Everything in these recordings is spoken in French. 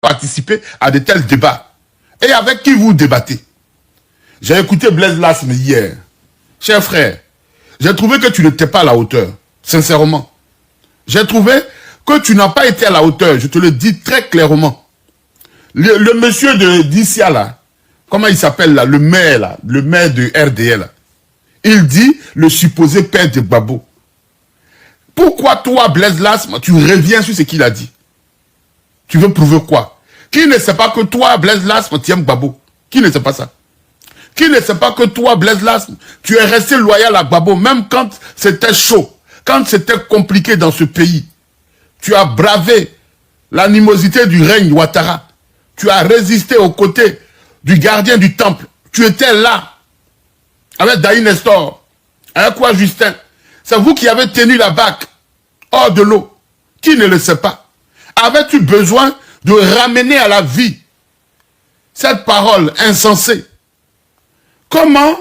participer à de tels débats? Et avec qui vous débattez? J'ai écouté Blaise Lasme hier. Cher frère, j'ai trouvé que tu n'étais pas à la hauteur, sincèrement. J'ai trouvé que tu n'as pas été à la hauteur, je te le dis très clairement. Le monsieur d'ici là, comment il s'appelle là, le maire de RDL là, il dit le supposé père de Gbagbo. Pourquoi toi, Blaise Lasme, tu reviens sur ce qu'il a dit? Tu veux prouver quoi? Qui ne sait pas que toi, Blaise Lasme, tu aimes Gbagbo? Qui ne sait pas ça? Qui ne sait pas que toi, Blaise Lasme, tu es resté loyal à Gbagbo, même quand c'était chaud, quand c'était compliqué dans ce pays. Tu as bravé l'animosité du règne Ouattara. Tu as résisté aux côtés du gardien du temple. Tu étais là, avec Daï Nestor, avec quoi Justin? C'est vous qui avez tenu la barque hors de l'eau. Qui ne le sait pas? Avais-tu besoin de ramener à la vie cette parole insensée? Comment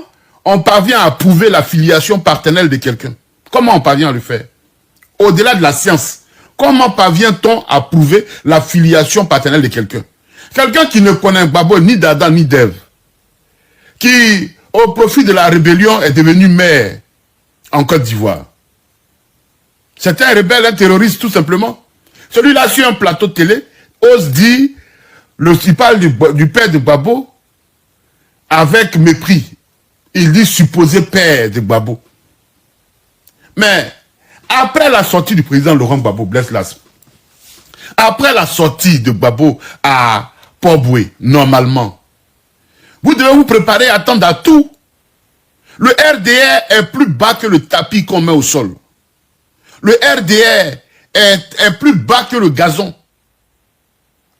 on parvient à prouver la filiation paternelle de quelqu'un? Comment on parvient à le faire? Au-delà de la science, comment parvient-on à prouver la filiation paternelle de quelqu'un? Quelqu'un qui ne connaît Gbagbo ni d'Adam ni d'Ève, qui, au profit de la rébellion, est devenu maire en Côte d'Ivoire. C'est un rebelle, un terroriste, tout simplement. Celui-là, sur un plateau de télé, ose dire, il parle du père de Gbagbo avec mépris. Il dit supposé père de Gbagbo. Mais, après la sortie du président Laurent Gbagbo, Blaise Lasme, après la sortie de Gbagbo à Port-Boué, normalement, vous devez vous préparer à attendre à tout. Le RDR est plus bas que le tapis qu'on met au sol. Le RDR est plus bas que le gazon.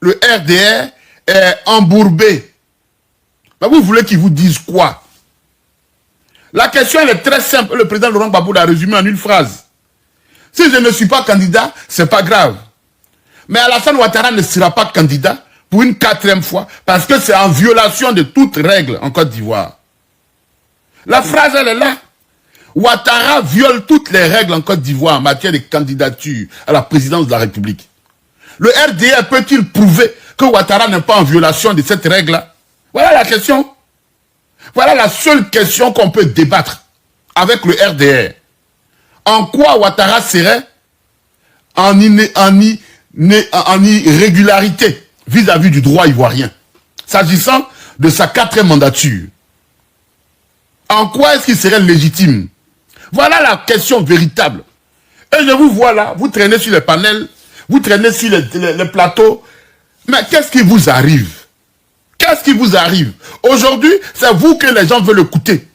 Le RDR est embourbé. Mais vous voulez qu'ils vous disent quoi? La question elle est très simple. Le président Laurent Gbagbo l'a résumé en une phrase. Si je ne suis pas candidat, c'est pas grave. Mais Alassane Ouattara ne sera pas candidat pour une 4e fois parce que c'est en violation de toute règle en Côte d'Ivoire. La phrase, elle est là. Ouattara viole toutes les règles en Côte d'Ivoire en matière de candidature à la présidence de la République. Le RDR peut-il prouver que Ouattara n'est pas en violation de cette règle-là? Voilà la question. Voilà la seule question qu'on peut débattre avec le RDR. En quoi Ouattara serait en irrégularité vis-à-vis du droit ivoirien, s'agissant de sa 4e mandature? En quoi est-ce qu'il serait légitime? Voilà la question véritable. Et je vous vois là, vous traînez sur les panels, vous traînez sur les plateaux. Mais qu'est-ce qui vous arrive? Qu'est-ce qui vous arrive? Aujourd'hui, c'est vous que les gens veulent écouter.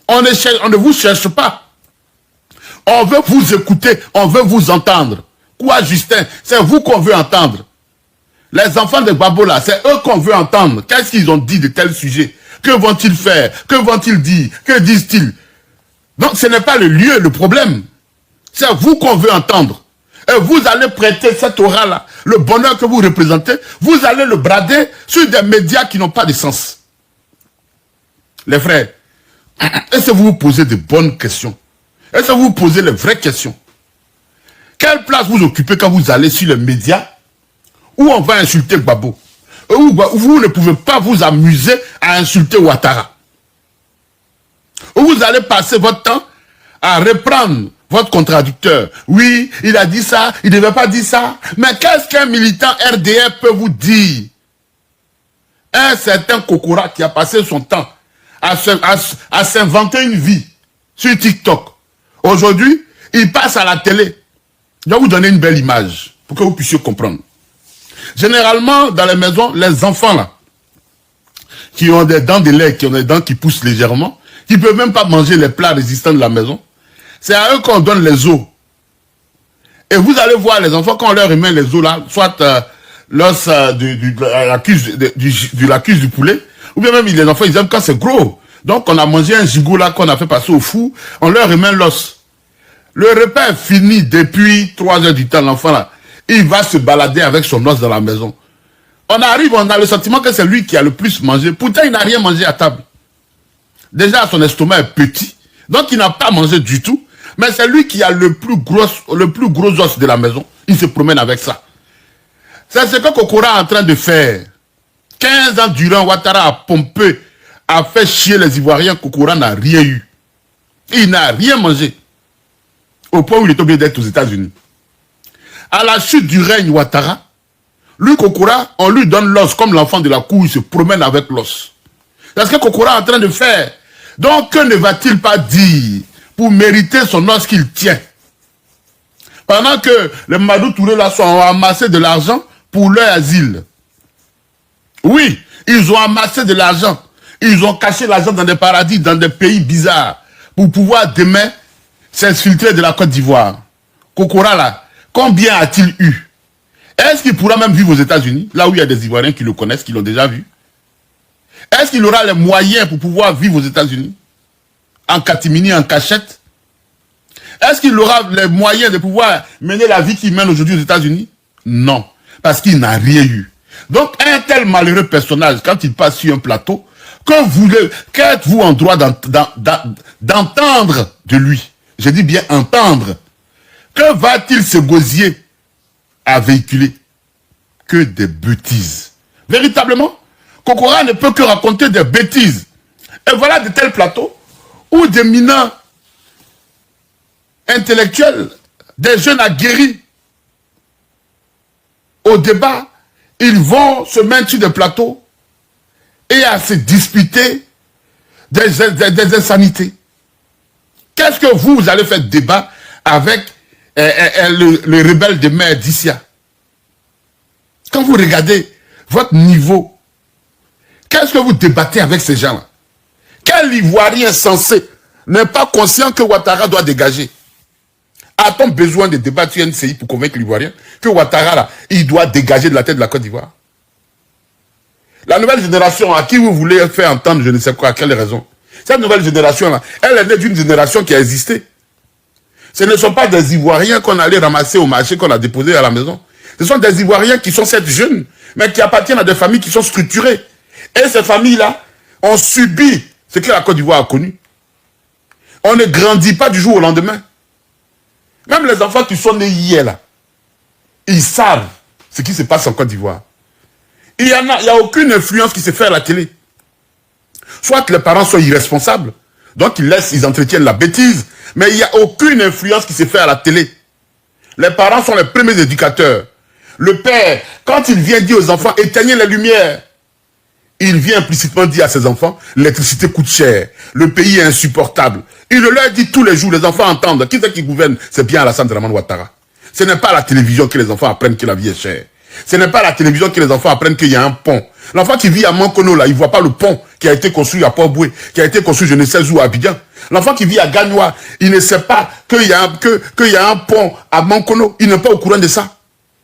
On ne vous cherche pas. On veut vous écouter, on veut vous entendre. Quoi, Justin? C'est vous qu'on veut entendre. Les enfants de Gbagbo là, c'est eux qu'on veut entendre. Qu'est-ce qu'ils ont dit de tels sujets? Que vont-ils faire? Que vont-ils dire? Que disent-ils? Donc ce n'est pas le lieu, le problème. C'est vous qu'on veut entendre. Et vous allez prêter cette aura-là, le bonheur que vous représentez, vous allez le brader sur des médias qui n'ont pas de sens. Les frères, est-ce que vous vous posez de bonnes questions? Est-ce que vous vous posez les vraies questions? Quelle place vous occupez quand vous allez sur les médias où on va insulter Gbagbo? Où vous ne pouvez pas vous amuser à insulter Ouattara? Où vous allez passer votre temps à reprendre votre contradicteur. Oui, il a dit ça, il ne devait pas dire ça. Mais qu'est-ce qu'un militant RDR peut vous dire? Un certain Kokora qui a passé son temps à s'inventer une vie sur TikTok. Aujourd'hui, il passe à la télé. Je vais vous donner une belle image pour que vous puissiez comprendre. Généralement, dans les maisons, les enfants là, qui ont des dents de lait, qui ont des dents qui poussent légèrement, qui ne peuvent même pas manger les plats résistants de la maison, c'est à eux qu'on donne les os. Et vous allez voir les enfants, quand on leur remet les os là, soit l'os de la cuisse du poulet, ou bien même les enfants, ils aiment quand c'est gros. Donc on a mangé un gigot là qu'on a fait passer au four, on leur remet l'os. Le repas est fini depuis 3 heures du temps, l'enfant là. Il va se balader avec son os dans la maison. On arrive, on a le sentiment que c'est lui qui a le plus mangé. Pourtant, il n'a rien mangé à table. Déjà, son estomac est petit. Donc, il n'a pas mangé du tout. Mais c'est lui qui a le plus gros os de la maison. Il se promène avec ça. C'est ce que Kokora est en train de faire. 15 ans durant, Ouattara a pompé, a fait chier les Ivoiriens. Kokora n'a rien eu. Il n'a rien mangé. Au point où il est obligé d'être aux États-Unis. À la chute du règne Ouattara, lui, Kokora, on lui donne l'os comme l'enfant de la cour, il se promène avec l'os. C'est ce que Kokora est en train de faire. Donc, que ne va-t-il pas dire pour mériter son os qu'il tient? Pendant que les Madou Touré là ont amassé de l'argent pour leur asile. Oui, ils ont amassé de l'argent. Ils ont caché l'argent dans des paradis, dans des pays bizarres, pour pouvoir demain s'infiltrer de la Côte d'Ivoire. Kokora là, combien a-t-il eu? Est-ce qu'il pourra même vivre aux États-Unis, là où il y a des Ivoiriens qui le connaissent, qui l'ont déjà vu? Est-ce qu'il aura les moyens pour pouvoir vivre aux États-Unis? En catimini, en cachette? Est-ce qu'il aura les moyens de pouvoir mener la vie qu'il mène aujourd'hui aux États-Unis? Non, parce qu'il n'a rien eu. Donc, un tel malheureux personnage, quand il passe sur un plateau, qu'êtes-vous en droit d'entendre de lui? Je dis bien entendre. Que va-t-il se gosier à véhiculer? Que des bêtises. Véritablement, Kokora ne peut que raconter des bêtises. Et voilà de tels plateaux où des minants intellectuels, des jeunes aguerris, au débat, ils vont se mettre sur des plateaux et à se disputer des insanités. Qu'est-ce que vous allez faire débat avec le rebelle de mer d'Issia? Quand vous regardez votre niveau, qu'est-ce que vous débattez avec ces gens-là? Quel Ivoirien sensé n'est pas conscient que Ouattara doit dégager? A-t-on besoin de débattre sur NCI pour convaincre l'Ivoirien que Ouattara, là, il doit dégager de la tête de la Côte d'Ivoire? La nouvelle génération à qui vous voulez faire entendre je ne sais quoi, à quelle raison? Cette nouvelle génération-là, elle est née d'une génération qui a existé. Ce ne sont pas des Ivoiriens qu'on allait ramasser au marché, qu'on a déposé à la maison. Ce sont des Ivoiriens qui sont cette jeunes, mais qui appartiennent à des familles qui sont structurées. Et ces familles-là ont subi ce que la Côte d'Ivoire a connu. On ne grandit pas du jour au lendemain. Même les enfants qui sont nés hier, là, ils savent ce qui se passe en Côte d'Ivoire. Il n'y a aucune influence qui se fait à la télé. Soit les parents sont irresponsables, donc ils entretiennent la bêtise, mais il n'y a aucune influence qui se fait à la télé. Les parents sont les premiers éducateurs. Le père, quand il vient dire aux enfants, éteignez les lumières, il vient implicitement dire à ses enfants, l'électricité coûte cher, le pays est insupportable. Il le leur dit tous les jours, les enfants entendent. Qui c'est qui gouverne? C'est bien Alassane Dramane Ouattara. Ce n'est pas à la télévision que les enfants apprennent que la vie est chère. Ce n'est pas à la télévision que les enfants apprennent qu'il y a un pont. L'enfant qui vit à Mankono, là, il ne voit pas le pont qui a été construit à Port-Boué, qui a été construit je ne sais où à Abidjan. L'enfant qui vit à Gagnoa, il ne sait pas qu'il y a un pont à Mankono. Il n'est pas au courant de ça.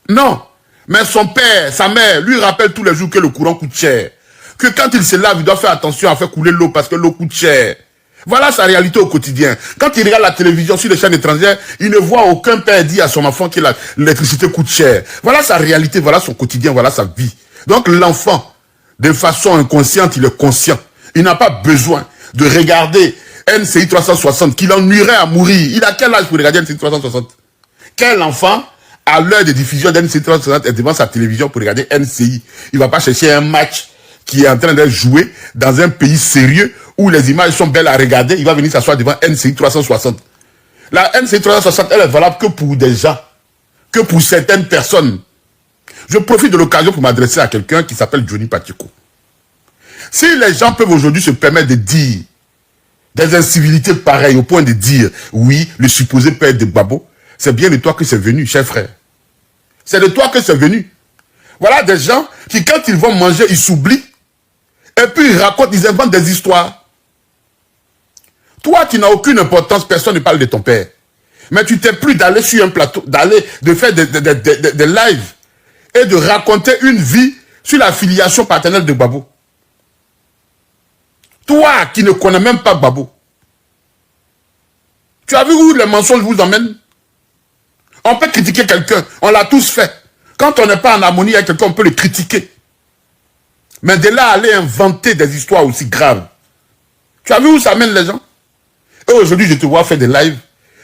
Non. Mais son père, sa mère, lui rappelle tous les jours que le courant coûte cher. Que quand il se lave, il doit faire attention à faire couler l'eau parce que l'eau coûte cher. Voilà sa réalité au quotidien. Quand il regarde la télévision sur les chaînes étrangères, il ne voit aucun père dire à son enfant que l'électricité coûte cher. Voilà sa réalité, voilà son quotidien, voilà sa vie. Donc l'enfant, de façon inconsciente, il est conscient. Il n'a pas besoin de regarder NCI 360, qui l'ennuierait à mourir. Il a quel âge pour regarder NCI 360? Quel enfant, à l'heure de diffusion d'NCI 360, est devant sa télévision pour regarder NCI? Il ne va pas chercher un match qui est en train d'être joué dans un pays sérieux où les images sont belles à regarder. Il va venir s'asseoir devant NCI 360. La NCI 360, elle est valable que pour des gens, que pour certaines personnes. Je profite de l'occasion pour m'adresser à quelqu'un qui s'appelle Johnny Pacheco. Si les gens peuvent aujourd'hui se permettre de dire des incivilités pareilles au point de dire, oui, le supposé père de Babo, c'est bien de toi que c'est venu, cher frère. C'est de toi que c'est venu. Voilà des gens qui, quand ils vont manger, ils s'oublient. Et puis ils racontent, ils inventent des histoires. Toi, tu n'as aucune importance, personne ne parle de ton père. Mais tu t'es pris d'aller sur un plateau, de faire des lives et de raconter une vie sur la filiation paternelle de Babo. Toi qui ne connais même pas Babo. Tu as vu où les mensonges vous emmènent? On peut critiquer quelqu'un, on l'a tous fait. Quand on n'est pas en harmonie avec quelqu'un, on peut le critiquer. Mais de là, aller inventer des histoires aussi graves. Tu as vu où ça mène les gens? Et aujourd'hui, je te vois faire des lives.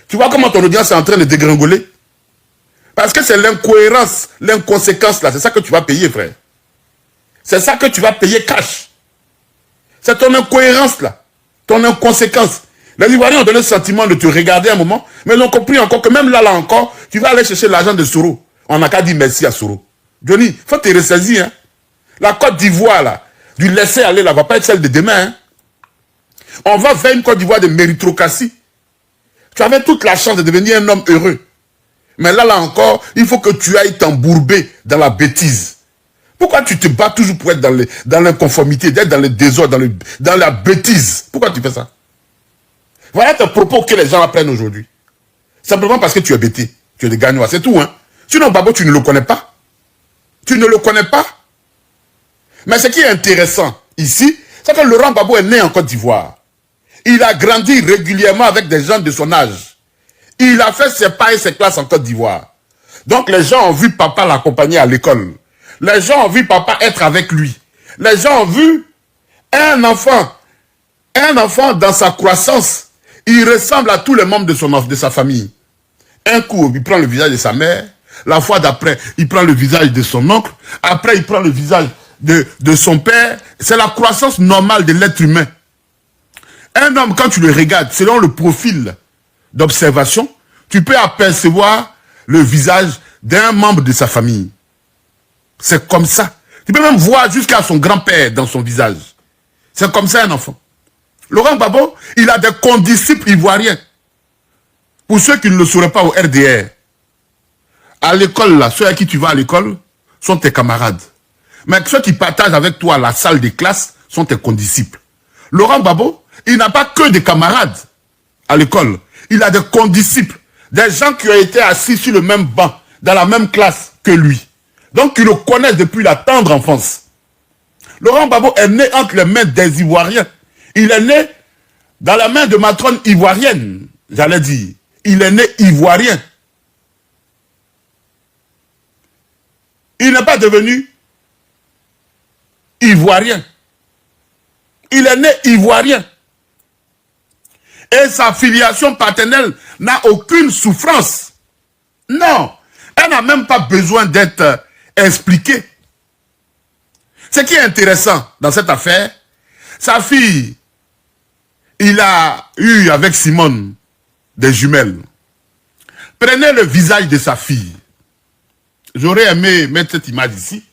Tu vois comment ton audience est en train de dégringoler? Parce que c'est l'incohérence, l'inconséquence là. C'est ça que tu vas payer, frère. C'est ça que tu vas payer cash. C'est ton incohérence là. Ton inconséquence. Les Ivoiriens ont donné le sentiment de te regarder un moment, mais ils ont compris encore que même là encore, tu vas aller chercher l'argent de Soro. On n'a qu'à dire merci à Soro. Johnny, il faut te ressaisir. Hein. La Côte d'Ivoire là, du laisser aller là, va pas être celle de demain. Hein. On va vers une Côte d'Ivoire de méritocratie. Tu avais toute la chance de devenir un homme heureux. Mais là encore, il faut que tu ailles t'embourber dans la bêtise. Pourquoi tu te bats toujours pour être dans l'inconformité, d'être dans le désordre, dans la bêtise? Pourquoi tu fais ça? Voilà tes propos que les gens apprennent aujourd'hui. Simplement parce que tu es bêté. Tu es des gagnois, c'est tout. Hein? Sinon, Babo, tu ne le connais pas. Tu ne le connais pas. Mais ce qui est intéressant ici, c'est que Laurent Gbagbo est né en Côte d'Ivoire. Il a grandi régulièrement avec des gens de son âge. Il a fait ses pas et ses classes en Côte d'Ivoire. Donc les gens ont vu papa l'accompagner à l'école. Les gens ont vu papa être avec lui. Les gens ont vu un enfant dans sa croissance. Il ressemble à tous les membres de sa famille. Un coup, il prend le visage de sa mère. La fois d'après, il prend le visage de son oncle. Après, il prend le visage de son père. C'est la croissance normale de l'être humain. Un homme, quand tu le regardes, selon le profil d'observation, tu peux apercevoir le visage d'un membre de sa famille. C'est comme ça. Tu peux même voir jusqu'à son grand-père dans son visage. C'est comme ça un enfant. Laurent Gbagbo, il a des condisciples ivoiriens. Pour ceux qui ne le sauraient pas au RDR, à l'école, là, ceux à qui tu vas à l'école sont tes camarades. Mais ceux qui partagent avec toi la salle des classes sont tes condisciples. Laurent Gbagbo, il n'a pas que des camarades à l'école. Il a des condisciples. Des gens qui ont été assis sur le même banc, dans la même classe que lui. Donc, ils le connaissent depuis la tendre enfance. Laurent Gbagbo est né entre les mains des Ivoiriens. Il est né dans la main de matrone ivoirienne, j'allais dire. Il est né ivoirien. Il n'est pas devenu ivoirien. Il est né ivoirien. Et sa filiation paternelle n'a aucune souffrance. Non, elle n'a même pas besoin d'être expliquée. Ce qui est intéressant dans cette affaire, sa fille, il a eu avec Simone des jumelles. Prenez le visage de sa fille. J'aurais aimé mettre cette image ici.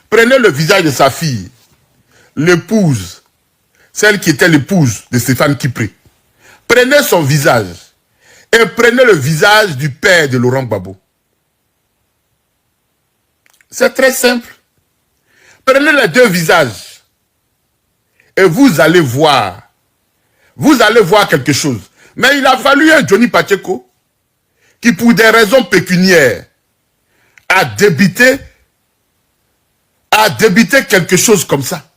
Prenez le visage de sa fille, l'épouse, celle qui était l'épouse de Stéphane Kipré. Prenez son visage et prenez le visage du père de Laurent Gbagbo. C'est très simple. Prenez les deux visages et vous allez voir quelque chose. Mais il a fallu un Johnny Pacheco qui, pour des raisons pécuniaires, a débité quelque chose comme ça.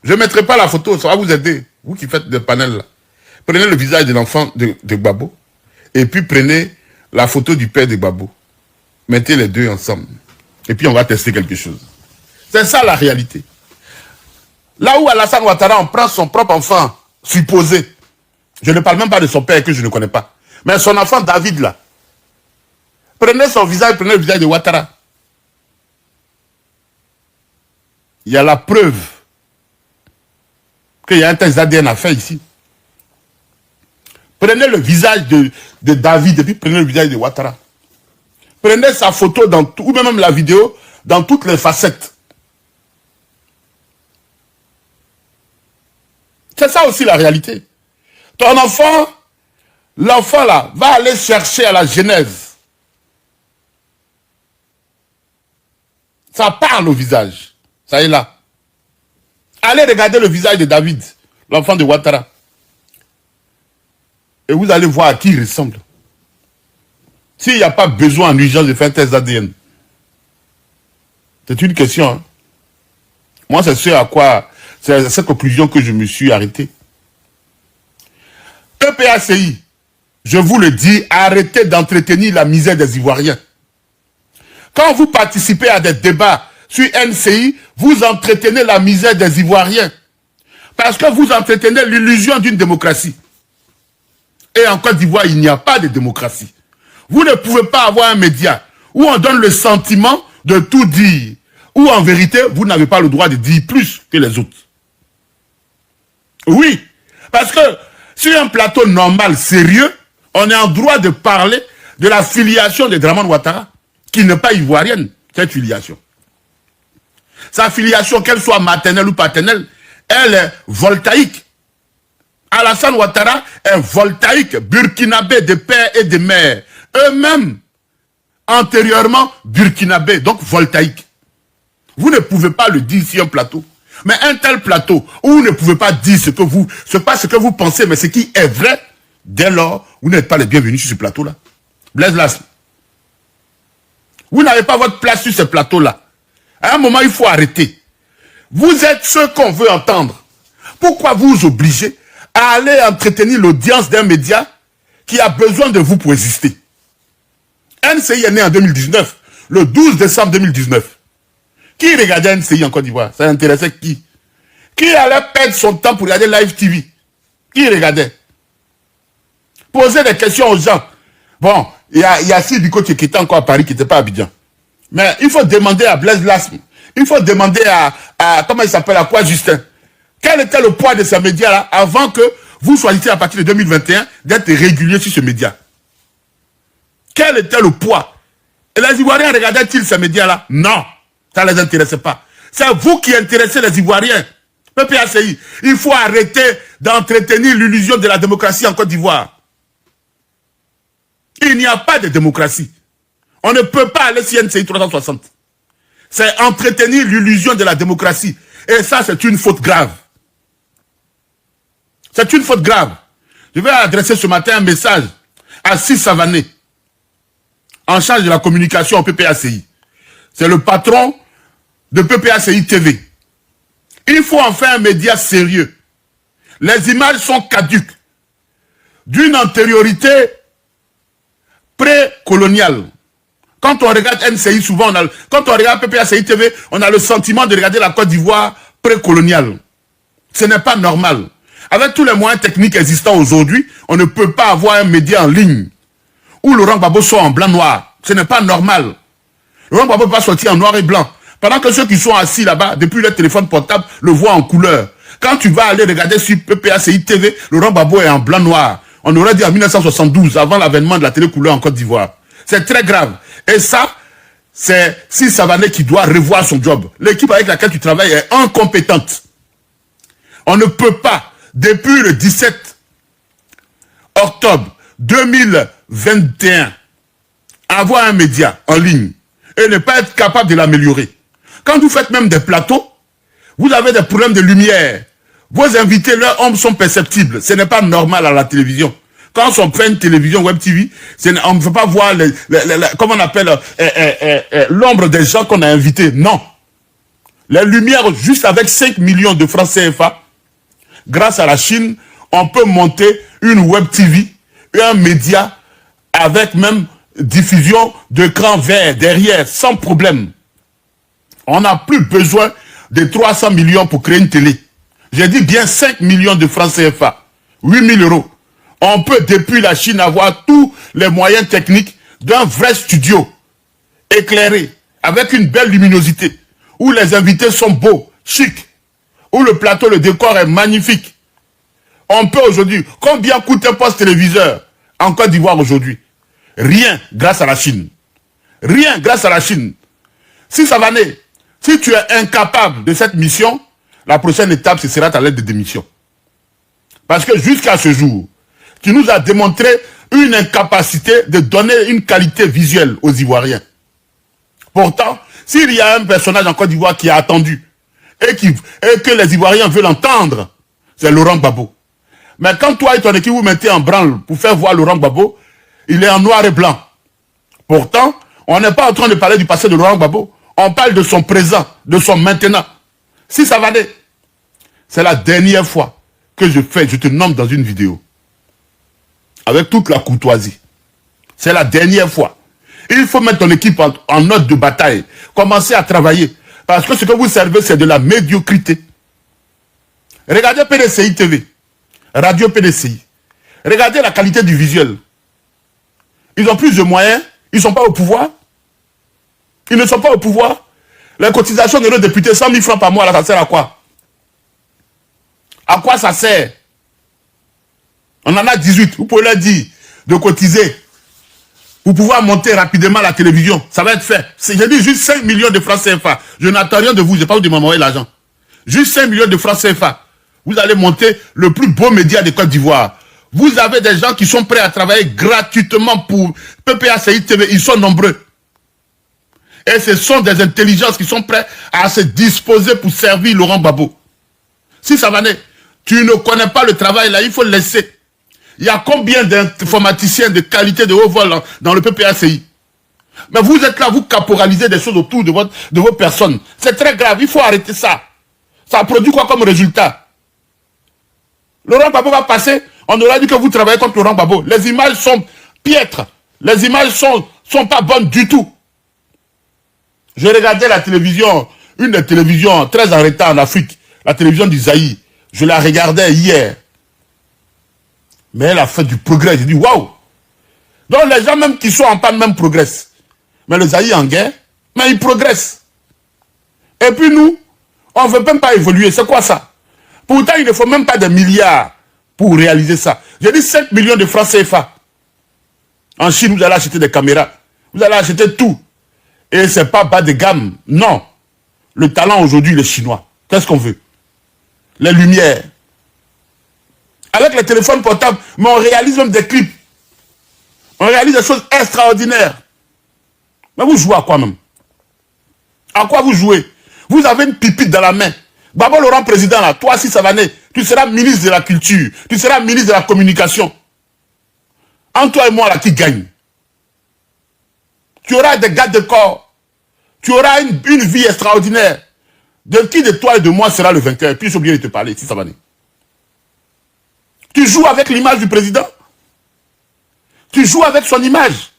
Je ne mettrai pas la photo, ça va vous aider, vous qui faites des panels là. Prenez le visage de l'enfant de Gbagbo et puis prenez la photo du père de Gbagbo. Mettez les deux ensemble. Et puis on va tester quelque chose. C'est ça la réalité. Là où Alassane Ouattara, on prend son propre enfant supposé. Je ne parle même pas de son père que je ne connais pas. Mais son enfant David là. Prenez son visage, prenez le visage de Ouattara. Il y a la preuve qu'il y a un test ADN à faire ici. Prenez le visage de David et puis prenez le visage de Ouattara. Prenez sa photo ou même la vidéo dans toutes les facettes. C'est ça aussi la réalité. Ton enfant, l'enfant là, va aller chercher à la genèse. Ça parle au visage. Ça est là. Allez regarder le visage de David, l'enfant de Ouattara. Et vous allez voir à qui il ressemble. S'il n'y a pas besoin en urgence de faire un test ADN. C'est une question. Hein. Moi, c'est ce à quoi, c'est à cette conclusion que je me suis arrêté. EPACI, je vous le dis, arrêtez d'entretenir la misère des Ivoiriens. Quand vous participez à des débats sur NCI, vous entretenez la misère des Ivoiriens. Parce que vous entretenez l'illusion d'une démocratie. Et en Côte d'Ivoire, il n'y a pas de démocratie. Vous ne pouvez pas avoir un média où on donne le sentiment de tout dire, où en vérité, vous n'avez pas le droit de dire plus que les autres. Oui, parce que sur un plateau normal, sérieux, on est en droit de parler de la filiation de Dramane Ouattara, qui n'est pas ivoirienne, cette filiation. Sa filiation, qu'elle soit maternelle ou paternelle, elle est voltaïque. Alassane Ouattara est voltaïque, burkinabé de père et de mère. Eux-mêmes, antérieurement, burkinabé, donc voltaïque. Vous ne pouvez pas le dire sur un plateau. Mais un tel plateau, où vous ne pouvez pas dire pas ce que vous pensez, mais ce qui est vrai, dès lors, vous n'êtes pas les bienvenus sur ce plateau-là. Blaise Lasme. Vous n'avez pas votre place sur ce plateau-là. À un moment, il faut arrêter. Vous êtes ceux qu'on veut entendre. Pourquoi vous obligez à aller entretenir l'audience d'un média qui a besoin de vous pour exister? NCI est né en 2019, le 12 décembre 2019. Qui regardait NCI en Côte d'Ivoire? Ça intéressait qui? Qui allait perdre son temps pour regarder Live TV? Qui regardait? Poser des questions aux gens. Bon, il y a Sidiko qui était encore à Paris, qui n'était pas à Abidjan. Mais il faut demander à Blaise Lasme. Il faut demander à comment il s'appelle, à quoi Justin. Quel était le poids de ces médias-là avant que vous choisissiez à partir de 2021 d'être régulier sur ce média? Quel était le poids? Et les Ivoiriens regardaient-ils ces médias-là? Non, ça ne les intéressait pas. C'est vous qui intéressez les Ivoiriens. PPACI, il faut arrêter d'entretenir l'illusion de la démocratie en Côte d'Ivoire. Il n'y a pas de démocratie. On ne peut pas aller sur NCI 360. C'est entretenir l'illusion de la démocratie. Et ça, c'est une faute grave. C'est une faute grave. Je vais adresser ce matin un message à Sis Savané, en charge de la communication au PPACI. C'est le patron de PPACI TV. Il faut en faire un média sérieux. Les images sont caduques, d'une antériorité pré-coloniale. Quand on regarde NCI, souvent, quand on regarde PPACI TV, on a le sentiment de regarder la Côte d'Ivoire pré-coloniale. Ce n'est pas normal. Avec tous les moyens techniques existants aujourd'hui, on ne peut pas avoir un média en ligne où Laurent Gbagbo soit en blanc-noir. Ce n'est pas normal. Laurent Gbagbo va sortir en noir et blanc. Pendant que ceux qui sont assis là-bas, depuis le téléphone portable, le voient en couleur. Quand tu vas aller regarder sur PPACI TV, Laurent Gbagbo est en blanc-noir. On aurait dit en 1972, avant l'avènement de la télé couleur en Côte d'Ivoire. C'est très grave. Et ça, c'est Sis Savané qui doit revoir son job. L'équipe avec laquelle tu travailles est incompétente. On ne peut pas, depuis le 17 octobre 2021, avoir un média en ligne et ne pas être capable de l'améliorer. Quand vous faites même des plateaux, vous avez des problèmes de lumière. Vos invités, leurs ombres sont perceptibles. Ce n'est pas normal à la télévision. Quand on fait une télévision Web TV, on ne peut pas voir comment on appelle l'ombre des gens qu'on a invités. Non. Les lumières, juste avec 5 millions de francs CFA, grâce à la Chine, on peut monter une Web TV et un média avec même diffusion d'écran vert derrière, sans problème. On n'a plus besoin de 300 millions pour créer une télé. J'ai dit bien 5 millions de francs CFA, 8 000 euros. On peut depuis la Chine avoir tous les moyens techniques d'un vrai studio éclairé, avec une belle luminosité, où les invités sont beaux, chics, où le plateau, le décor est magnifique. On peut aujourd'hui, combien coûte un poste téléviseur en Côte d'Ivoire aujourd'hui? Rien grâce à la Chine. Rien grâce à la Chine. Si Savané, si tu es incapable de cette mission, la prochaine étape, ce sera ta lettre de démission. Parce que jusqu'à ce jour, tu nous as démontré une incapacité de donner une qualité visuelle aux Ivoiriens. Pourtant, s'il y a un personnage en Côte d'Ivoire qui a attendu et que les Ivoiriens veulent entendre, c'est Laurent Gbagbo. Mais quand toi et ton équipe vous mettez en branle pour faire voir Laurent Gbagbo, il est en noir et blanc. Pourtant, on n'est pas en train de parler du passé de Laurent Gbagbo. On parle de son présent, de son maintenant. Si ça va aller, c'est la dernière fois que je te nomme dans une vidéo. Avec toute la courtoisie. C'est la dernière fois. Il faut mettre ton équipe en note de bataille. Commencer à travailler. Parce que ce que vous servez, c'est de la médiocrité. Regardez PDCI TV. Radio PDCI. Regardez la qualité du visuel. Ils ont plus de moyens. Ils ne sont pas au pouvoir. Ils ne sont pas au pouvoir. Les cotisations de nos députés, 100 000 francs par mois, là, ça sert à quoi? À quoi ça sert? On en a 18. Vous pouvez leur dire de cotiser pour pouvoir monter rapidement la télévision. Ça va être fait. J'ai dit juste 5 millions de francs CFA. Je n'attends rien de vous. Je n'ai pas vous demander l'argent. Juste 5 millions de francs CFA. Vous allez monter le plus beau média de Côte d'Ivoire. Vous avez des gens qui sont prêts à travailler gratuitement pour PPACI TV. Ils sont nombreux. Et ce sont des intelligences qui sont prêtes à se disposer pour servir Laurent Gbagbo. Si Savané, tu ne connais pas le travail là, il faut le laisser. Il y a combien d'informaticiens de qualité de haut vol dans le PPACI? Mais vous êtes là, vous caporalisez des choses autour de vos personnes. C'est très grave, il faut arrêter ça. Ça produit quoi comme résultat? Laurent Gbagbo va passer, on aura dit que vous travaillez contre Laurent Gbagbo. Les images sont piètres. Les images sont pas bonnes du tout. Je regardais la télévision, une des télévisions très en retard en Afrique, la télévision d'Isaïe. Je la regardais hier. Mais elle a fait du progrès. J'ai dit, waouh! Donc les gens même qui sont en panne même progressent. Mais le Zaïre en guerre, mais ils progressent. Et puis nous, on ne veut même pas évoluer. C'est quoi ça? Pourtant, il ne faut même pas des milliards pour réaliser ça. J'ai dit 5 millions de francs CFA. En Chine, vous allez acheter des caméras. Vous allez acheter tout. Et ce n'est pas bas de gamme. Non. Le talent aujourd'hui, il est chinois. Qu'est-ce qu'on veut? Les lumières. Avec les téléphones portables, mais on réalise même des clips. On réalise des choses extraordinaires. Mais vous jouez à quoi même? À quoi vous jouez? Vous avez une pipite dans la main. Gbagbo Laurent président là, toi si Savané, tu seras ministre de la culture, tu seras ministre de la communication. Entre toi et moi là qui gagne. Tu auras des gardes de corps. Tu auras une vie extraordinaire. De qui de toi et de moi sera le vainqueur? Puis j'ai oublié de te parler, si Savané. Tu joues avec l'image du président. Tu joues avec son image.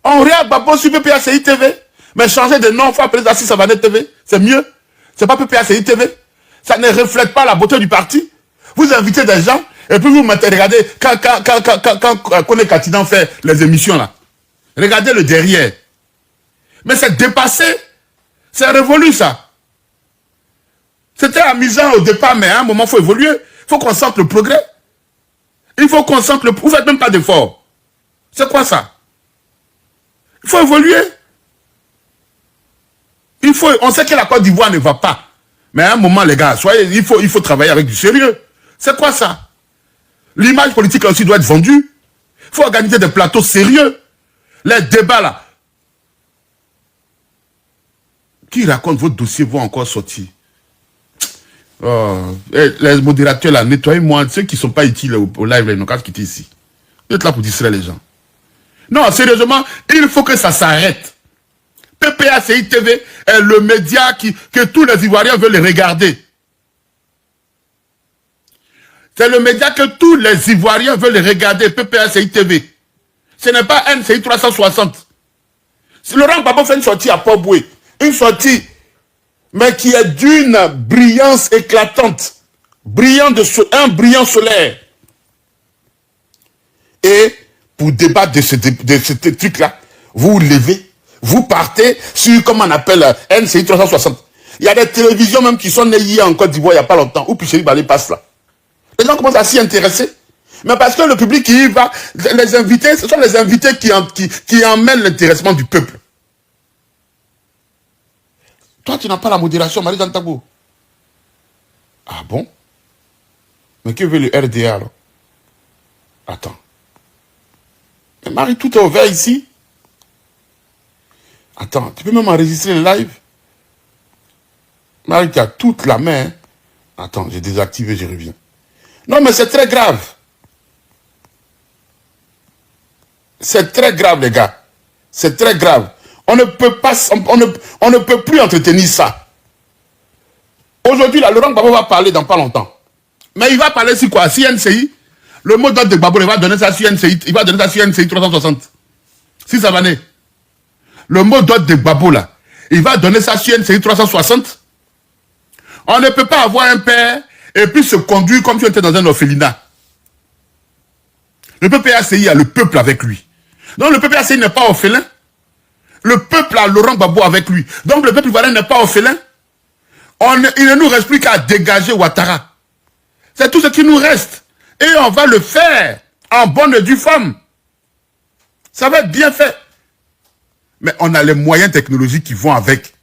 On regarde Gbagbo sur PPACI TV. Mais changer de nom, faire président si Savané TV, c'est mieux. C'est pas PPACI TV. Ça ne reflète pas la beauté du parti. Vous invitez des gens, et puis vous mettez, regardez, quand Kone Katidan fait les émissions là. Regardez le derrière. Mais c'est dépassé. C'est révolu ça. C'était amusant au départ, mais à un moment, il faut évoluer. Il faut qu'on sente le progrès. Il faut qu'on sente le... Vous ne faites même pas d'effort. C'est quoi ça? Il faut évoluer. On sait que la Côte d'Ivoire ne va pas. Mais à un moment, les gars, il faut travailler avec du sérieux. C'est quoi ça? L'image politique aussi doit être vendue. Il faut organiser des plateaux sérieux. Les débats là. Qui raconte votre dossier vont encore sortir. Oh, les modérateurs là, nettoyez-moi. Ceux qui ne sont pas utiles au live, ils n'ont qu'à quitter ici. Vous êtes là pour distraire les gens. Non, sérieusement, il faut que ça s'arrête. PPACI TV est le média que tous les Ivoiriens veulent regarder. C'est le média que tous les Ivoiriens veulent regarder, PPACI TV. Ce n'est pas NCI 360. Si Laurent Gbagbo fait une sortie à Port-Boué, une sortie, mais qui est d'une brillance éclatante, un brillant solaire. Et pour débattre de ce truc-là, vous vous levez, vous partez sur, comment on appelle, NCI 360. Il y a des télévisions même qui sont nées hier en Côte d'Ivoire il n'y a pas longtemps, où Picheri Balé passe là. Les gens commencent à s'y intéresser. Mais parce que le public qui y va, les invités, ce sont les invités qui emmènent l'intéressement du peuple. Toi, tu n'as pas la modération, Marie Dantabo. Ah bon? Mais que veut le RDA alors? Attends. Mais Marie, tout est ouvert ici. Attends, tu peux même enregistrer le live? Marie, tu as toute la main. Hein? Attends, j'ai désactivé, je reviens. Non, mais c'est très grave. C'est très grave, les gars. C'est très grave. On ne peut pas, on ne peut plus entretenir ça. Aujourd'hui, Laurent Gbagbo va parler dans pas longtemps. Mais il va parler sur quoi? Sur NCI. Le mot d'ordre de Gbagbo, il va donner ça sur NCI. Il va donner ça sur NCI 360. Si ça va naître. Le mot d'ordre de Gbagbo, là, il va donner ça sur NCI 360. On ne peut pas avoir un père et puis se conduire comme si on était dans un orphelinat. Le PPACI a le peuple avec lui. Donc le peuple ACI n'est pas orphelin. Le peuple a Laurent Gbagbo avec lui. Donc le peuple ivoirien n'est pas orphelin. Il ne nous reste plus qu'à dégager Ouattara. C'est tout ce qui nous reste. Et on va le faire en bonne et due forme. Ça va être bien fait. Mais on a les moyens technologiques qui vont avec.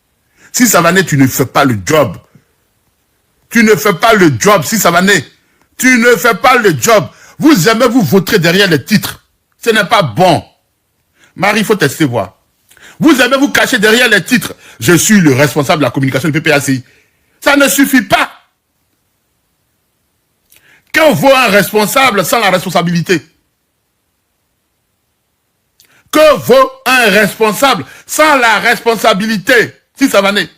Si Savané, tu ne fais pas le job. Tu ne fais pas le job, si Savané. Tu ne fais pas le job. Vous aimez vous voter derrière les titres. Ce n'est pas bon. Marie, il faut tester voir. Vous aimez vous cacher derrière les titres. Je suis le responsable de la communication du PPACI. Ça ne suffit pas. Que vaut un responsable sans la responsabilité? Que vaut un responsable sans la responsabilité? Si Savané.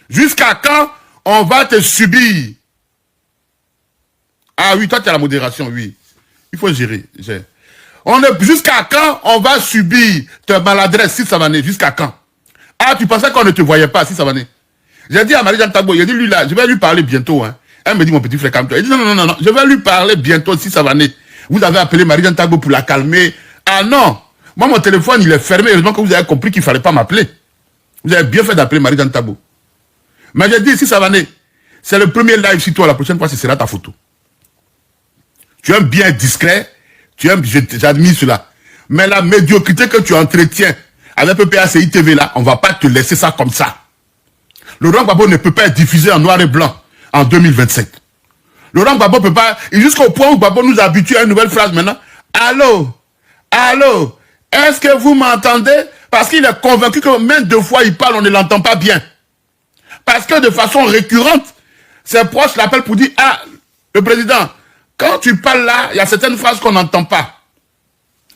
Jusqu'à quand on va te subir? Ah oui, toi tu as la modération, oui. Il faut gérer. Jusqu'à quand on va subir ta maladresse, si Savané? Jusqu'à quand? Ah, tu pensais qu'on ne te voyait pas, si Savané? J'ai dit à Marie-Jeanne Tagbo, il a dit lui là, je vais lui parler bientôt. Hein. Elle me dit, mon petit frère, calme-toi. Il dit, non, je vais lui parler bientôt, si Savané. Vous avez appelé Marie-Jeanne Tagbo pour la calmer. Ah non, moi mon téléphone il est fermé, heureusement que vous avez compris qu'il ne fallait pas m'appeler. Vous avez bien fait d'appeler Marie-Jeanne Tagbo. Mais j'ai dit, si Savané, c'est le premier live sur toi, la prochaine fois ce sera ta photo. Tu aimes bien être discret, j'admire cela. Mais la médiocrité que tu entretiens avec PPACI TV là, on ne va pas te laisser ça comme ça. Laurent Gbagbo ne peut pas être diffusé en noir et blanc en 2027. Laurent Gbagbo peut pas, jusqu'au point où Gbagbo nous habitue à une nouvelle phrase maintenant. Allô, allô, est-ce que vous m'entendez? Parce qu'il est convaincu que même deux fois il parle, on ne l'entend pas bien. Parce que de façon récurrente, ses proches l'appellent pour dire, ah, le président, quand tu parles là, il y a certaines phrases qu'on n'entend pas.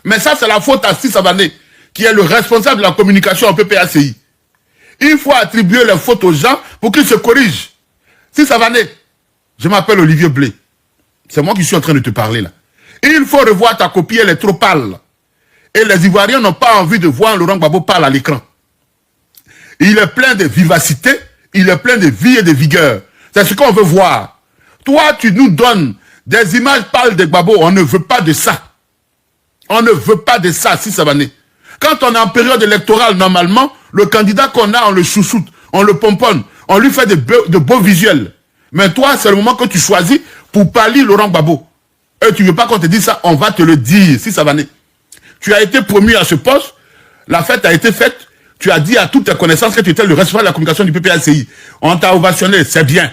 Mais ça, c'est la faute à Steve Savané, qui est le responsable de la communication au PPACI. Il faut attribuer les fautes aux gens pour qu'ils se corrigent. Si Savané, je m'appelle Olivier Blé. C'est moi qui suis en train de te parler là. Il faut revoir ta copie, elle est trop pâle. Et les Ivoiriens n'ont pas envie de voir Laurent Gbagbo parler à l'écran. Il est plein de vivacité, il est plein de vie et de vigueur. C'est ce qu'on veut voir. Toi, tu nous donnes des images pâles de Gbagbo, on ne veut pas de ça. On ne veut pas de ça, si Savané. Quand on est en période électorale, normalement, le candidat qu'on a, on le chouchoute, on le pomponne, on lui fait de beaux visuels. Mais toi, c'est le moment que tu choisis pour parler Laurent Gbagbo. Et tu ne veux pas qu'on te dise ça, on va te le dire, si Savané. Tu as été promu à ce poste, la fête a été faite, tu as dit à toutes tes connaissances que tu étais le responsable de la communication du PPACI. On t'a ovationné, c'est bien.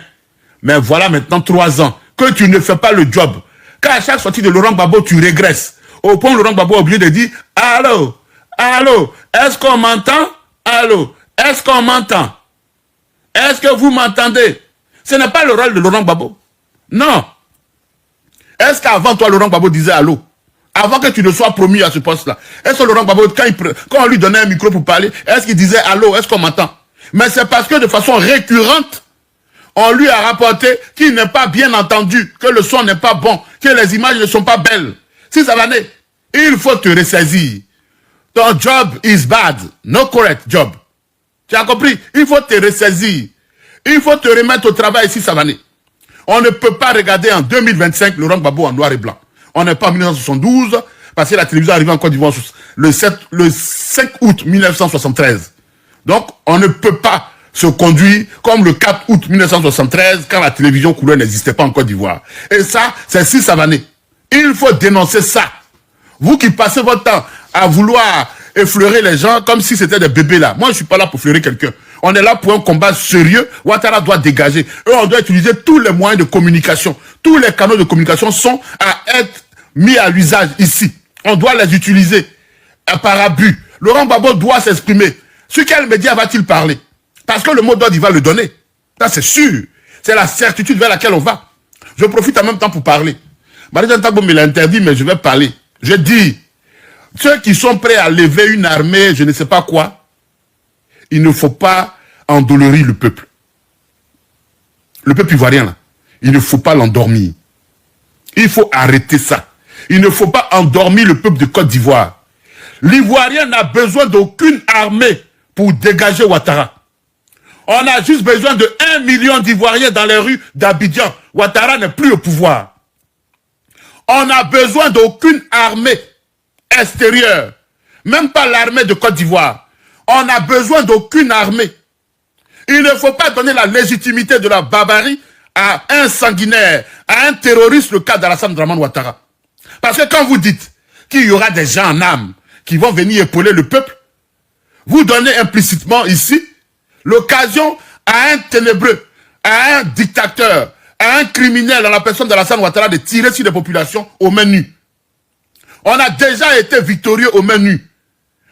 Mais voilà maintenant 3 ans que tu ne fais pas le job. Car à chaque sortie de Laurent Gbagbo, tu régresses. Au point où Laurent Gbagbo a oublié de dire « Allô, allô, est-ce qu'on m'entend? Allô, est-ce qu'on m'entend? Est-ce que vous m'entendez ?» Ce n'est pas le rôle de Laurent Gbagbo. Non. Est-ce qu'avant toi, Laurent Gbagbo disait « Allô » avant que tu ne sois promu à ce poste-là? Est-ce que Laurent Gbagbo, quand on lui donnait un micro pour parler, est-ce qu'il disait « Allô, est-ce qu'on m'entend » Mais c'est parce que de façon récurrente, on lui a rapporté qu'il n'est pas bien entendu, que le son n'est pas bon, que les images ne sont pas belles. Si ça va aller, il faut te ressaisir. Ton job is bad, no correct job. Tu as compris? Il faut te ressaisir. Il faut te remettre au travail si ça va aller. On ne peut pas regarder en 2025 Laurent Gbagbo en noir et blanc. On n'est pas en 1972, parce que la télévision est arrivée en Côte d'Ivoire le 5 août 1973. Donc, on ne peut pas se conduire comme le 4 août 1973, quand la télévision couleur n'existait pas en Côte d'Ivoire. Et ça, c'est si Savané. Il faut dénoncer ça. Vous qui passez votre temps à vouloir effleurer les gens comme si c'était des bébés là. Moi, je ne suis pas là pour effleurer quelqu'un. On est là pour un combat sérieux. Ouattara doit dégager. Et on doit utiliser tous les moyens de communication. Tous les canaux de communication sont à être mis à l'usage ici. On doit les utiliser par abus. Laurent Gbagbo doit s'exprimer. Sur quel média va-t-il parler? Parce que le mot d'ordre, il va le donner. Ça, c'est sûr. C'est la certitude vers laquelle on va. Je profite en même temps pour parler. Marie-Jeanne Tagbo me l'a interdit, mais je vais parler. Je dis, ceux qui sont prêts à lever une armée, je ne sais pas quoi, il ne faut pas endolorir le peuple. Le peuple ivoirien, là, il ne faut pas l'endormir. Il faut arrêter ça. Il ne faut pas endormir le peuple de Côte d'Ivoire. L'Ivoirien n'a besoin d'aucune armée pour dégager Ouattara. On a juste besoin de 1 million d'Ivoiriens dans les rues d'Abidjan. Ouattara n'est plus au pouvoir. On n'a besoin d'aucune armée extérieure, même pas l'armée de Côte d'Ivoire. On n'a besoin d'aucune armée. Il ne faut pas donner la légitimité de la barbarie à un sanguinaire, à un terroriste, le cas d'Alassane Dramane Ouattara. Parce que quand vous dites qu'il y aura des gens en âme qui vont venir épauler le peuple, vous donnez implicitement ici l'occasion à un ténébreux, à un dictateur, à un criminel dans la personne d'Alassane Ouattara de tirer sur les populations aux mains nues. On a déjà été victorieux aux mains nues.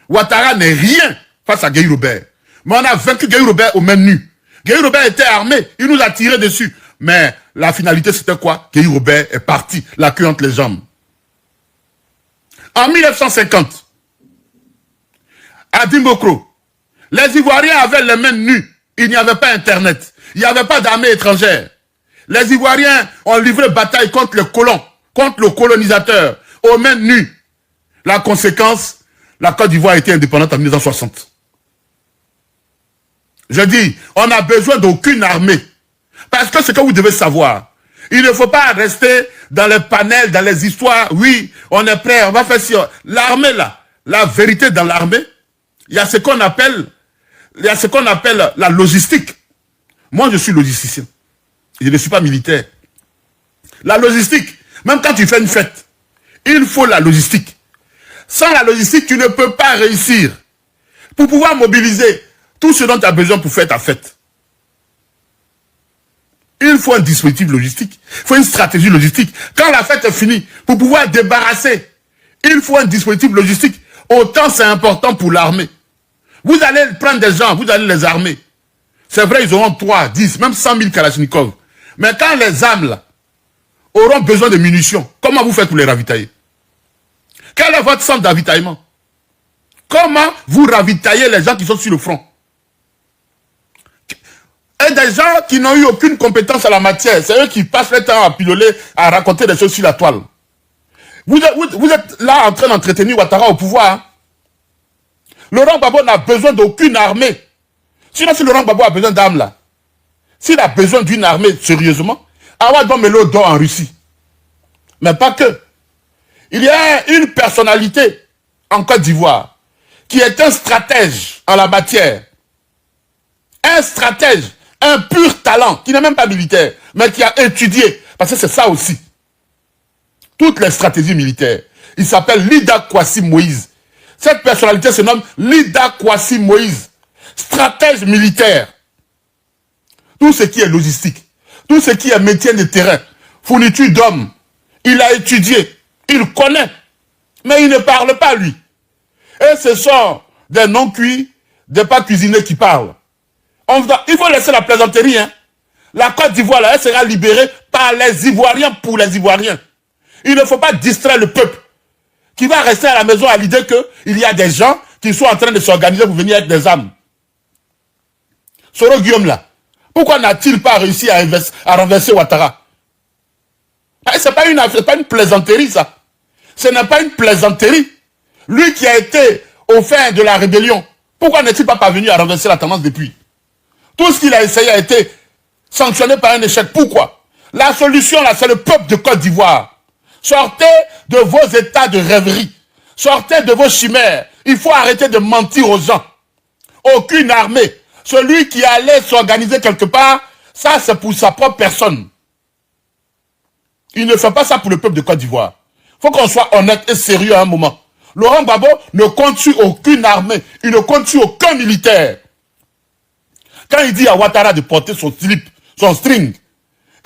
Ouattara n'est rien face à Gueye Robert. Mais on a vaincu Gueye Robert aux mains nues. Gueye Robert était armé, il nous a tiré dessus. Mais la finalité c'était quoi? Gueye Robert est parti, la queue entre les jambes. En 1950, à Dimbokro, les Ivoiriens avaient les mains nues. Il n'y avait pas Internet. Il n'y avait pas d'armée étrangère. Les Ivoiriens ont livré bataille contre les colons, contre le colonisateur, aux mains nues. La conséquence, la Côte d'Ivoire a été indépendante en 1960. Je dis, on n'a besoin d'aucune armée. Parce que ce que vous devez savoir, il ne faut pas rester dans les panels, dans les histoires. Oui, on est prêt, on va faire ça. L'armée là, la vérité dans l'armée, il y a ce qu'on appelle, la logistique. Moi, je suis logisticien. Je ne suis pas militaire. La logistique, même quand tu fais une fête, il faut la logistique. Sans la logistique, tu ne peux pas réussir. Pour pouvoir mobiliser tout ce dont tu as besoin pour faire ta fête. Il faut un dispositif logistique. Il faut une stratégie logistique. Quand la fête est finie, pour pouvoir débarrasser, il faut un dispositif logistique. Autant c'est important pour l'armée. Vous allez prendre des gens, vous allez les armer. C'est vrai, ils auront 3, 10, même 100 000 Kalachnikov. Mais quand les armes là, auront besoin de munitions, comment vous faites pour les ravitailler? Quel est votre centre d'avitaillement? Comment vous ravitaillez les gens qui sont sur le front? Et des gens qui n'ont eu aucune compétence en la matière, c'est eux qui passent le temps à piloler, à raconter des choses sur la toile. Vous êtes là en train d'entretenir Ouattara au pouvoir. Hein? Laurent Gbagbo n'a besoin d'aucune armée. Sinon, si Laurent Gbagbo a besoin d'armes là, s'il a besoin d'une armée sérieusement, Awa Melo dort en Russie. Mais pas que. Il y a une personnalité en Côte d'Ivoire qui est un stratège en la matière. Un stratège, un pur talent, qui n'est même pas militaire, mais qui a étudié. Parce que c'est ça aussi. Toutes les stratégies militaires. Il s'appelle Lida Kwasi Moïse. Cette personnalité se nomme Lida Kwasi Moïse. Stratège militaire. Tout ce qui est logistique, tout ce qui est métier de terrain, fourniture d'hommes, il a étudié, il connaît, mais il ne parle pas lui. Et ce sont des non-cuits, des pas cuisinés qui parlent. Il faut laisser la plaisanterie. Hein. La Côte d'Ivoire, elle sera libérée par les Ivoiriens pour les Ivoiriens. Il ne faut pas distraire le peuple qui va rester à la maison à l'idée qu'il y a des gens qui sont en train de s'organiser pour venir avec des armes. Soro Guillaume là, pourquoi n'a-t-il pas réussi à renverser Ouattara? Ce n'est pas une plaisanterie ça. Ce n'est pas une plaisanterie. Lui qui a été au fin de la rébellion, pourquoi n'est-il pas parvenu à renverser la tendance depuis? Tout ce qu'il a essayé a été sanctionné par un échec. Pourquoi? La solution là, c'est le peuple de Côte d'Ivoire. Sortez de vos états de rêverie. Sortez de vos chimères. Il faut arrêter de mentir aux gens. Aucune armée. Celui qui allait s'organiser quelque part, ça c'est pour sa propre personne. Il ne fait pas ça pour le peuple de Côte d'Ivoire. Il faut qu'on soit honnête et sérieux à un moment. Laurent Gbagbo ne compte sur aucune armée. Il ne compte sur aucun militaire. Quand il dit à Ouattara de porter son slip, son string,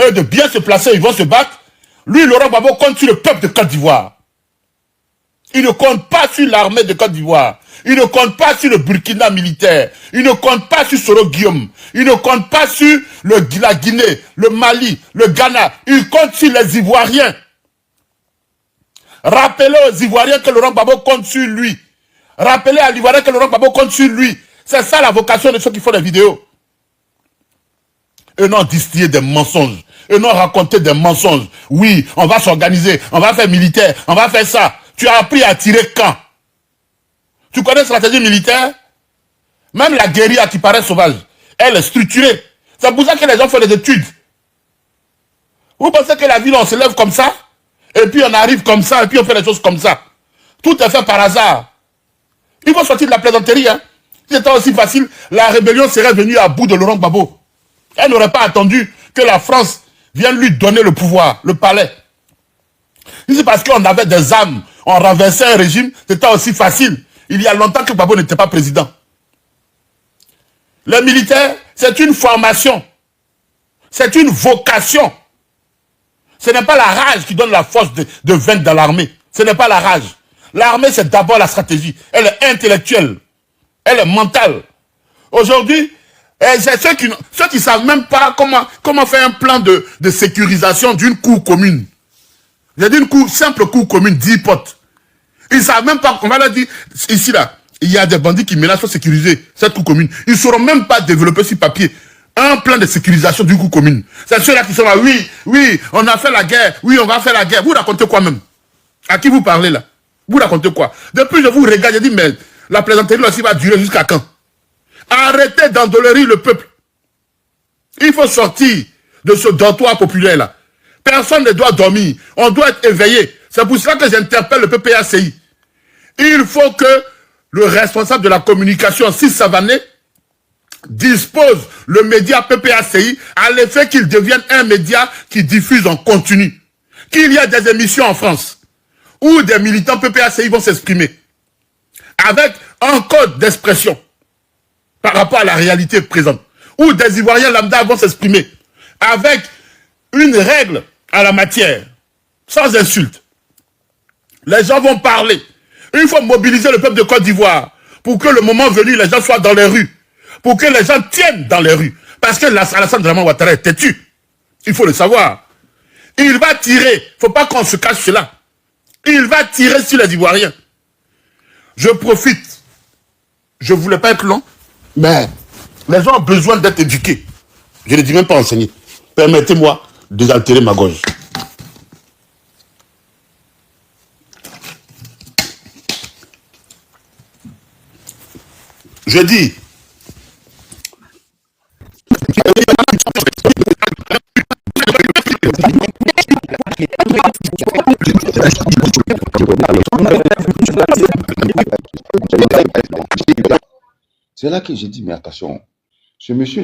et de bien se placer, ils vont se battre, lui, Laurent Gbagbo, compte sur le peuple de Côte d'Ivoire. Il ne compte pas sur l'armée de Côte d'Ivoire. Il ne compte pas sur le Burkina militaire. Il ne compte pas sur Soro Guillaume. Il ne compte pas sur la Guinée, le Mali, le Ghana. Il compte sur les Ivoiriens. Rappelez aux Ivoiriens que Laurent Gbagbo compte sur lui. Rappelez à l'Ivoirien que Laurent Gbagbo compte sur lui. C'est ça la vocation de ceux qui font des vidéos. Et non distiller des mensonges. Et non raconter des mensonges. Oui, on va s'organiser, on va faire militaire, on va faire ça. Tu as appris à tirer quand? Tu connais la stratégie militaire? Même la guérilla qui paraît sauvage, elle est structurée. C'est pour ça que les gens font des études. Vous pensez que la ville, on se lève comme ça? Et puis on arrive comme ça, et puis on fait les choses comme ça? Tout est fait par hasard. Il faut sortir de la plaisanterie. Hein. Si c'était aussi facile, la rébellion serait venue à bout de Laurent Gbagbo. Elle n'aurait pas attendu que la France vienne lui donner le pouvoir, le palais. C'est parce qu'on avait des armes, on renversait un régime, c'était aussi facile. Il y a longtemps que Gbagbo n'était pas président. Les militaires, c'est une formation. C'est une vocation. Ce n'est pas la rage qui donne la force de vaincre dans l'armée. Ce n'est pas la rage. L'armée, c'est d'abord la stratégie. Elle est intellectuelle. Elle est mentale. Aujourd'hui, c'est ceux qui ne savent même pas comment faire un plan de sécurisation d'une cour commune. J'ai dit une simple cour commune, 10 potes. Ils ne savent même pas, on va leur dire, ici là, il y a des bandits qui menacent pour sécuriser cette cour commune. Ils ne sauront même pas développer sur papier un plan de sécurisation d'une cour commune. C'est ceux-là qui sont là, oui, on a fait la guerre, oui, on va faire la guerre. Vous racontez quoi même? À qui vous parlez là? Vous racontez quoi? Depuis je vous regarde, je dis, mais la plaisanterie aussi va durer jusqu'à quand? Arrêtez d'endolerir le peuple. Il faut sortir de ce dortoir populaire là. Personne ne doit dormir. On doit être éveillé. C'est pour cela que j'interpelle le PPACI. Il faut que le responsable de la communication, Sis Savané, dispose le média PPACI à l'effet qu'il devienne un média qui diffuse en continu. Qu'il y a des émissions en France où des militants PPACI vont s'exprimer avec un code d'expression par rapport à la réalité présente. Où des Ivoiriens lambda vont s'exprimer avec une règle à la matière, sans insulte. Les gens vont parler. Il faut mobiliser le peuple de Côte d'Ivoire pour que le moment venu, les gens soient dans les rues. Pour que les gens tiennent dans les rues. Parce que Alassane Draman Ouattara est têtu. Il faut le savoir. Il va tirer. Il ne faut pas qu'on se cache cela. Il va tirer sur les Ivoiriens. Je profite. Je ne voulais pas être long, mais les gens ont besoin d'être éduqués. Je ne dis même pas enseigner. Permettez-moi de désaltérer ma gorge. Je dis, c'est là que j'ai dit, mais attention, ce monsieur